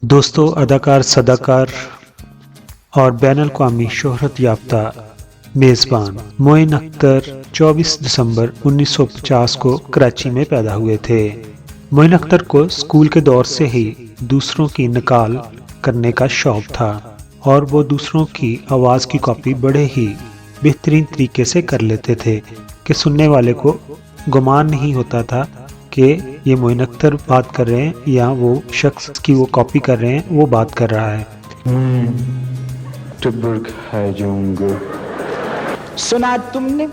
دوستو، اداکار، صداکار اور بین الاقوامی شہرت یافتہ میزبان معین اختر 24 دسمبر 1950 کو کراچی میں پیدا ہوئے تھے۔ معین اختر کو اسکول کے دور سے ہی دوسروں کی نقال کرنے کا شوق تھا اور وہ دوسروں کی آواز کی کاپی بڑے ہی بہترین طریقے سے کر لیتے تھے کہ سننے والے کو گمان نہیں ہوتا تھا کہ یہ معین اختر بات کر رہے ہیں یا وہ شخص کی وہ کاپی کر رہے ہیں وہ بات کر رہا ہے۔ ٹبر کھا جاؤں گا، سنا تم نے؟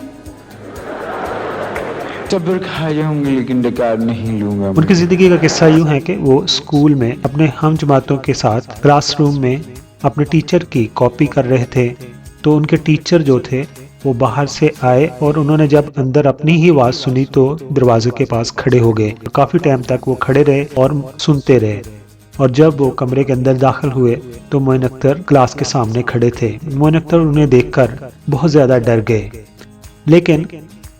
ٹبر کھا جاؤں گا لیکن ڈکار نہیں لوں گا۔ ان کی زندگی کا قصہ یوں ہے کہ وہ اسکول میں اپنے ہم جماعتوں کے ساتھ کلاس روم میں اپنے ٹیچر کی کاپی کر رہے تھے، تو ان کے ٹیچر جو تھے وہ باہر سے آئے اور انہوں نے جب اندر اپنی ہی آواز سنی تو دروازے کے پاس کھڑے ہو گئے۔ کافی ٹائم تک وہ کھڑے رہے اور سنتے رہے، اور جب وہ کمرے کے اندر داخل ہوئے تو معین اختر کلاس کے سامنے کھڑے تھے۔ معین اختر انہیں دیکھ کر بہت زیادہ ڈر گئے، لیکن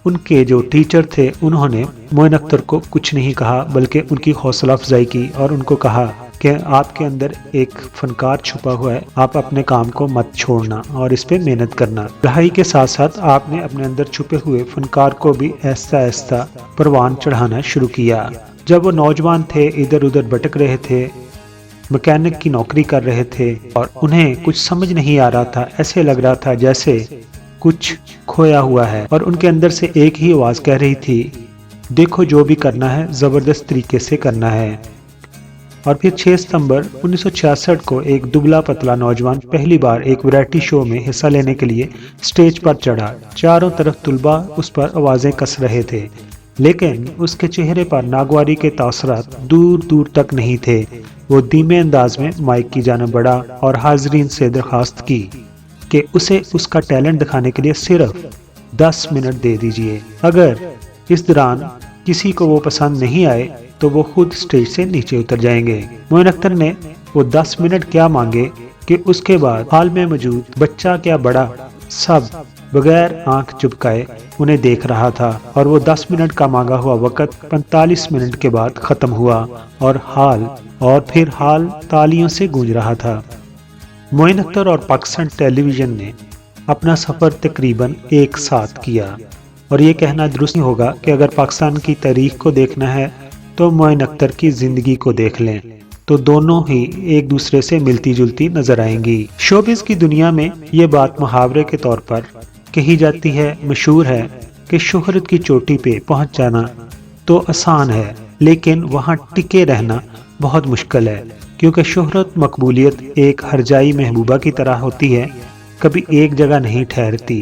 ان کے جو ٹیچر تھے انہوں نے معین اختر کو کچھ نہیں کہا بلکہ ان کی حوصلہ افزائی کی اور ان کو کہا کہ آپ کے اندر ایک فنکار چھپا ہوا ہے، آپ اپنے کام کو مت چھوڑنا اور اس پہ محنت کرنا۔ پڑھائی کے ساتھ ساتھ آپ نے اپنے اندر چھپے ہوئے فنکار کو بھی آہستہ آہستہ پروان چڑھانا شروع کیا۔ جب وہ نوجوان تھے، ادھر ادھر بھٹک رہے تھے، مکینک کی نوکری کر رہے تھے اور انہیں کچھ سمجھ نہیں آ رہا تھا، ایسے لگ رہا تھا جیسے کچھ کھویا ہوا ہے، اور ان کے اندر سے ایک ہی آواز کہہ رہی تھی، دیکھو جو بھی کرنا ہے زبردست طریقے سے کرنا ہے۔ اور پھر 6 ستمبر 1966 کو ایک دبلا پتلا نوجوان پہلی بار ایک ویرائٹی شو میں حصہ لینے کے لیے سٹیج پر چڑھا۔ چاروں طرف طلباء اس پر آوازیں کس رہے تھے، لیکن اس کے چہرے پر ناگواری کے تاثرات دور دور تک نہیں تھے۔ وہ دھیمے انداز میں مائک کی جانب بڑھا اور حاضرین سے درخواست کی کہ اسے اس کا ٹیلنٹ دکھانے کے لیے صرف 10 منٹ دے دیجیے۔ اگر اس دوران کسی کو وہ پسند نہیں آئے تو وہ خود سٹیج سے نیچے اتر جائیں گے۔ معین اختر نے وہ 10 منٹ کیا مانگے کہ اس کے بعد ہال میں موجود بچہ کیا بڑا سب بغیر آنکھ چبکائے انہیں دیکھ رہا تھا، اور وہ 10 منٹ کا مانگا ہوا وقت 45 منٹ کے بعد ختم ہوا اور پھر حال تالیوں سے گونج رہا تھا۔ معین اختر اور پاکستان ٹیلی ویژن نے اپنا سفر تقریباً ایک ساتھ کیا، اور یہ کہنا درست نہیں ہوگا کہ اگر پاکستان کی تاریخ کو دیکھنا ہے تو معین اختر کی زندگی کو دیکھ لیں، تو دونوں ہی ایک دوسرے سے ملتی جلتی نظر آئیں گی۔ شوبز کی دنیا میں یہ بات محاورے کے طور پر کہی جاتی ہے، مشہور ہے کہ شہرت کی چوٹی پہ پہنچ جانا تو آسان ہے، لیکن وہاں ٹکے رہنا بہت مشکل ہے، کیونکہ شہرت مقبولیت ایک ہرجائی محبوبہ کی طرح ہوتی ہے، کبھی ایک جگہ نہیں ٹھہرتی۔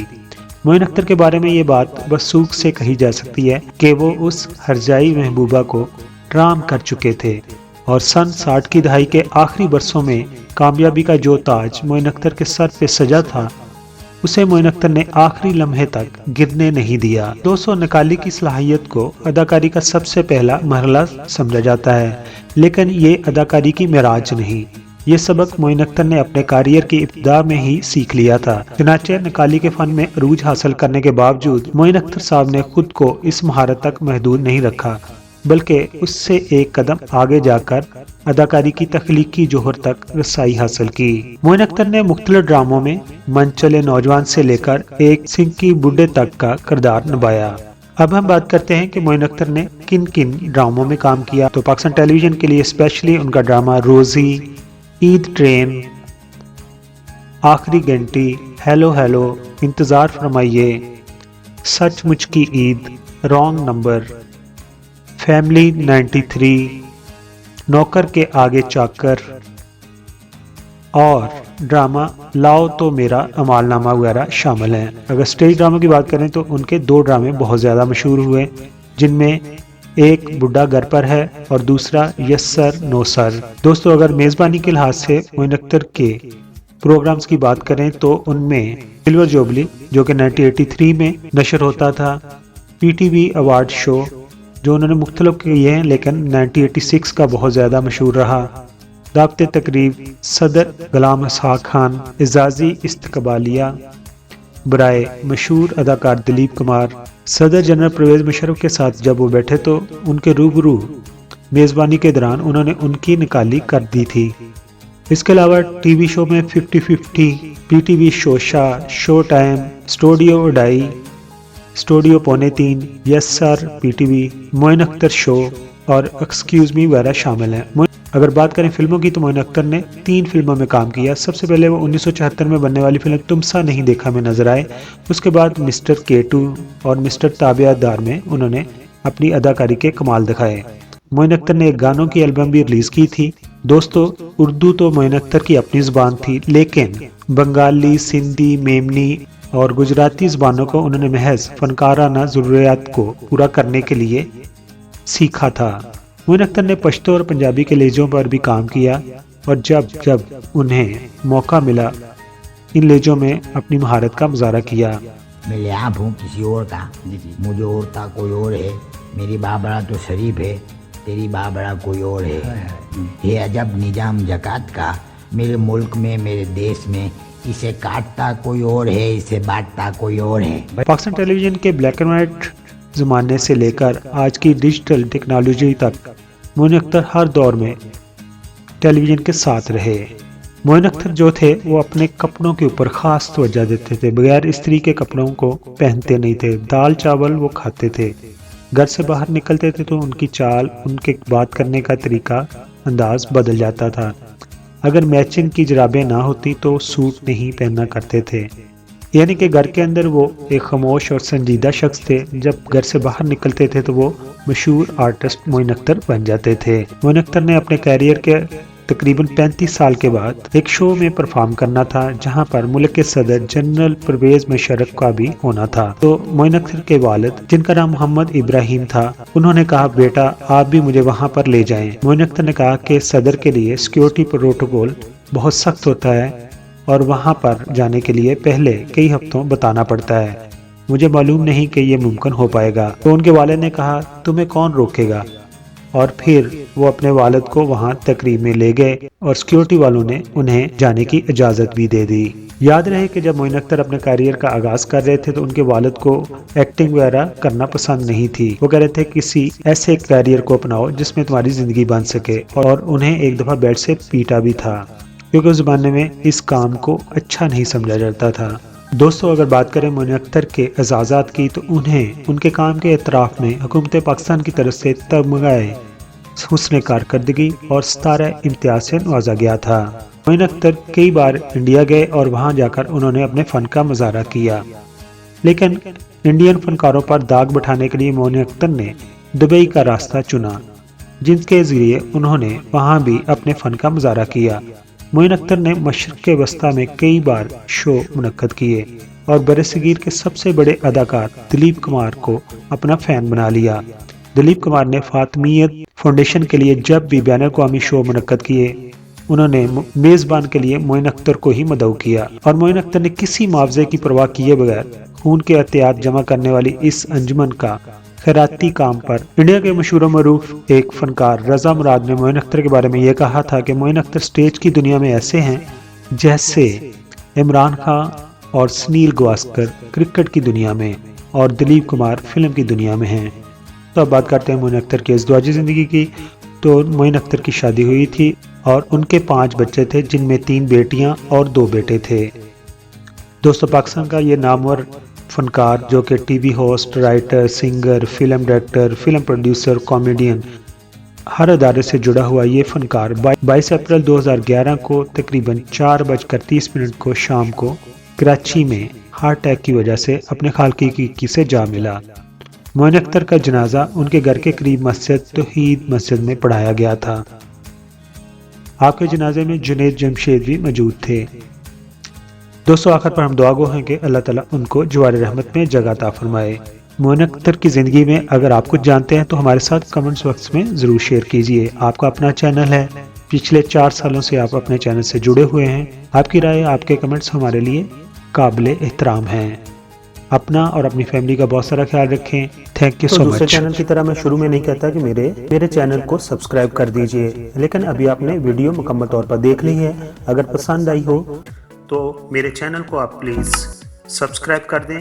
معین اختر کے بارے میں یہ بات وثوق سے کہی جا سکتی ہے کہ وہ اس ہرجائی محبوبہ کو ٹرام کر چکے تھے، اور سن 60 کی دہائی کے آخری برسوں میں کامیابی کا جو تاج معین اختر کے سر پہ سجا تھا اسے معین اختر نے آخری لمحے تک گرنے نہیں دیا۔ 200 نکالی کی صلاحیت کو اداکاری کا سب سے پہلا مرحلہ سمجھا جاتا ہے، لیکن یہ اداکاری کی معراج نہیں۔ یہ سبق معین اختر نے اپنے کیریئر کی ابتدا میں ہی سیکھ لیا تھا۔ چنانچہ نکالی کے فن میں عروج حاصل کرنے کے باوجود معین اختر صاحب نے خود کو اس مہارت تک محدود نہیں رکھا، بلکہ اس سے ایک قدم آگے جا کر اداکاری کی تخلیقی جوہر تک رسائی حاصل کی۔ معین اختر نے مختلف ڈراموں میں من چلے نوجوان سے لے کر ایک سنکی بڈھے تک کا کردار نبھایا۔ اب ہم بات کرتے ہیں کہ معین اختر نے کن کن ڈراموں میں کام کیا۔ تو پاکستان ٹیلی ویژن کے لیے اسپیشلی ان کا ڈرامہ روزی، عید ٹرین، آخری گھنٹی، ہیلو ہیلو، انتظار فرمائیے، سچ مچ کی عید، رانگ نمبر، فیملی 93، نوکر کے آگے چاکر اور ڈرامہ لاؤ تو میرا امال نامہ وغیرہ شامل ہیں۔ اگر سٹیج ڈراموں کی بات کریں تو ان کے 2 ڈرامے بہت زیادہ مشہور ہوئے، جن میں ایک بڈھا گھر پر ہے اور دوسرا یس سر نو سر۔ دوستو، اگر میزبانی کے لحاظ سے معین اختر کے پروگرامز کی بات کریں تو ان میں سلور جوبلی جو کہ 1983 میں نشر ہوتا تھا، P T V award show جو انہوں نے مختلف کیے ہیں لیکن 1986 کا بہت زیادہ مشہور رہا، دعوت تقریب، صدر غلام اسحاق خان، اعزازی استقبالیہ برائے مشہور اداکار دلیپ کمار، صدر جنرل پرویز مشرف کے ساتھ جب وہ بیٹھے تو ان کے روبرو میزبانی کے دوران انہوں نے ان کی نکالی کر دی تھی۔ اس کے علاوہ ٹی وی شو میں 50-50، پی ٹی وی شو ٹائم، اسٹوڈیو اڈائی، اسٹوڈیو پونے 3، یس سر پی ٹی وی، معین اختر شو اور ایکسکیوز می وغیرہ شامل ہیں۔ اگر بات کریں فلموں کی تو معین اختر نے 3 فلموں میں کام کیا۔ سب سے پہلے وہ 1974 میں بننے والی فلم تم سا نہیں دیکھا میں نظر آئے۔ اس کے بعد مسٹر K2 اور مسٹر تابعہ دار میں انہوں نے اپنی اداکاری کے کمال دکھائے۔ معین اختر نے ایک گانوں کی البم بھی ریلیز کی تھی۔ دوستو، اردو تو معین اختر کی اپنی زبان تھی، لیکن بنگالی، سندھی، میمنی اور گجراتی زبانوں کو انہوں نے محض فنکارانہ ضروریات کو پورا کرنے کے لیے سیکھا تھا۔ معین اختر نے پشتو اور پنجابی کے لہجوں پر بھی کام کیا اور جب انہیں موقع ملا ان لہجوں میں اپنی مہارت کا مظاہرہ کیا۔ میں لیاب ہوں کسی اور کا، مجھے اور تھا کوئی اور ہے، میری بابڑا تو شریف ہے، تیری بابڑا کوئی اور ہے۔ یہ عجب نظام زکوٰۃ کا، میرے ملک میں، میرے دیش میں، اسے کاٹتا کوئی اور ہے، اسے بانٹتا کوئی اور ہے۔ پاکستان ٹیلی ویژن کے بلیک اینڈ وائٹ زمانے سے لے کر آج کی ڈیجیٹل ٹیکنالوجی تک معین اختر ہر دور میں ٹیلی ویژن کے ساتھ رہے۔ معین اختر جو تھے وہ اپنے کپڑوں کے اوپر خاص توجہ دیتے تھے، بغیر استری کے کپڑوں کو پہنتے نہیں تھے، دال چاول وہ کھاتے تھے۔ گھر سے باہر نکلتے تھے تو ان کی چال، ان کے بات کرنے کا طریقہ انداز بدل جاتا تھا۔ اگر میچنگ کی جرابیں نہ ہوتی تو سوٹ نہیں پہننا کرتے تھے، یعنی کہ گھر کے اندر وہ ایک خاموش اور سنجیدہ شخص تھے، جب گھر سے باہر نکلتے تھے تو وہ مشہور آرٹسٹ معین اختر بن جاتے تھے۔ معین اختر نے اپنے کیریئر کے تقریباً 35 سال کے بعد ایک شو میں پرفارم کرنا تھا جہاں پر ملک کے صدر جنرل پرویز مشرف کا بھی ہونا تھا۔ تو معین اختر کے والد، جن کا نام محمد ابراہیم تھا، انہوں نے کہا بیٹا آپ بھی مجھے وہاں پر لے جائیں۔ معین اختر نے کہا کہ صدر کے لیے سیکیورٹی پروٹوکول بہت سخت ہوتا ہے اور وہاں پر جانے کے لیے پہلے کئی ہفتوں بتانا پڑتا ہے، مجھے معلوم نہیں کہ یہ ممکن ہو پائے گا۔ تو ان کے والد نے کہا تمہیں کون روکے گا، اور پھر وہ اپنے والد کو وہاں تقریب میں لے گئے اور سیکیورٹی والوں نے انہیں جانے کی اجازت بھی دے دی۔ یاد رہے کہ جب معین اختر اپنے کیریئر کا آغاز کر رہے تھے تو ان کے والد کو ایکٹنگ وغیرہ کرنا پسند نہیں تھی۔ وہ کہہ رہے تھے کسی ایسے کیریئر کو اپناؤ جس میں تمہاری زندگی بن سکے، اور انہیں ایک دفعہ بیٹ سے پیٹا بھی تھا کیونکہ اس زمانے میں اس کام کو اچھا نہیں سمجھا جاتا تھا۔ دوستو، اگر بات کریں معین اختر کے اعزازات کی تو انہیں ان کے کام کے اعتراف میں حکومت پاکستان کی طرف سے تمغہ حسن کارکردگی اور ستارہ امتیاز سے نوازا گیا تھا۔ معین اختر کئی بار انڈیا گئے اور وہاں جا کر انہوں نے اپنے فن کا مظاہرہ کیا، لیکن انڈین فنکاروں پر داغ بٹھانے کے لیے معین اختر نے دبئی کا راستہ چنا، جن کے ذریعے انہوں نے وہاں بھی اپنے فن کا مظاہرہ کیا۔ معین اختر نے مشرق وسطیٰ میں کئی بار شو منعقد کیے اور برصغیر کے سب سے بڑے اداکار دلیپ کمار کو اپنا فین بنا لیا۔ دلیپ کمار نے فاطمیت فاؤنڈیشن کے لیے جب بھی بین الاقوامی شو منعقد کیے، انہوں نے میزبان کے لیے معین اختر کو ہی مدعو کیا، اور معین اختر نے کسی معاوضے کی پرواہ کیے بغیر خون کے احتیاط جمع کرنے والی اس انجمن کا خیراتی کام پر انڈیا کے مشہور و معروف ایک فنکار رضا مراد نے معین اختر کے بارے میں یہ کہا تھا کہ معین اختر سٹیج کی دنیا میں ایسے ہیں جیسے عمران خان اور سنیل گواسکر کرکٹ کی دنیا میں اور دلیپ کمار فلم کی دنیا میں ہیں۔ تو اب بات کرتے ہیں معین اختر کی ازدواجی زندگی کی۔ تو معین اختر کی شادی ہوئی تھی اور ان کے 5 بچے تھے، جن میں 3 بیٹیاں اور 2 بیٹے تھے۔ دوستو، پاکستان کا یہ نامور فنکار جو کہ T V host, writer, singer, film director, film producer, comedian, ہر ادارے سے جڑا ہوا یہ فنکار 22 اپریل 2011 کو تقریباً 4:30 کو شام کو کراچی میں ہارٹ اٹیک کی وجہ سے اپنے خالقی کی سے جا ملا۔ معین اختر کا جنازہ ان کے گھر کے قریب مسجد توحید مسجد میں پڑھایا گیا تھا۔ آپ کے جنازے میں جنید جمشید بھی موجود تھے۔ دوستو، آخر پر ہم دعا گو ہیں کہ اللہ تعالیٰ ان کو جوار رحمت میں جگہ عطا فرمائے۔ معین اختر کی زندگی میں اگر آپ کچھ جانتے ہیں تو ہمارے ساتھ کمنٹس باکس میں ضرور شیئر کیجئے۔ آپ کا اپنا چینل ہے، پچھلے 4 سالوں سے آپ اپنے چینل سے جڑے ہوئے ہیں۔ آپ کی رائے، آپ کے کمنٹس ہمارے لیے قابل احترام ہیں۔ اپنا اور اپنی فیملی کا بہت سارا خیال رکھیں۔ تھینک یو سو مچ۔ دوسرے چینل کی طرح میں شروع میں نہیں کہتا کہ میرے چینل کو سبسکرائب کر دیجئے، لیکن ابھی آپ نے ویڈیو مکمل طور پر دیکھ لی ہے، اگر پسند آئی ہو تو میرے چینل کو آپ پلیز سبسکرائب کر دیں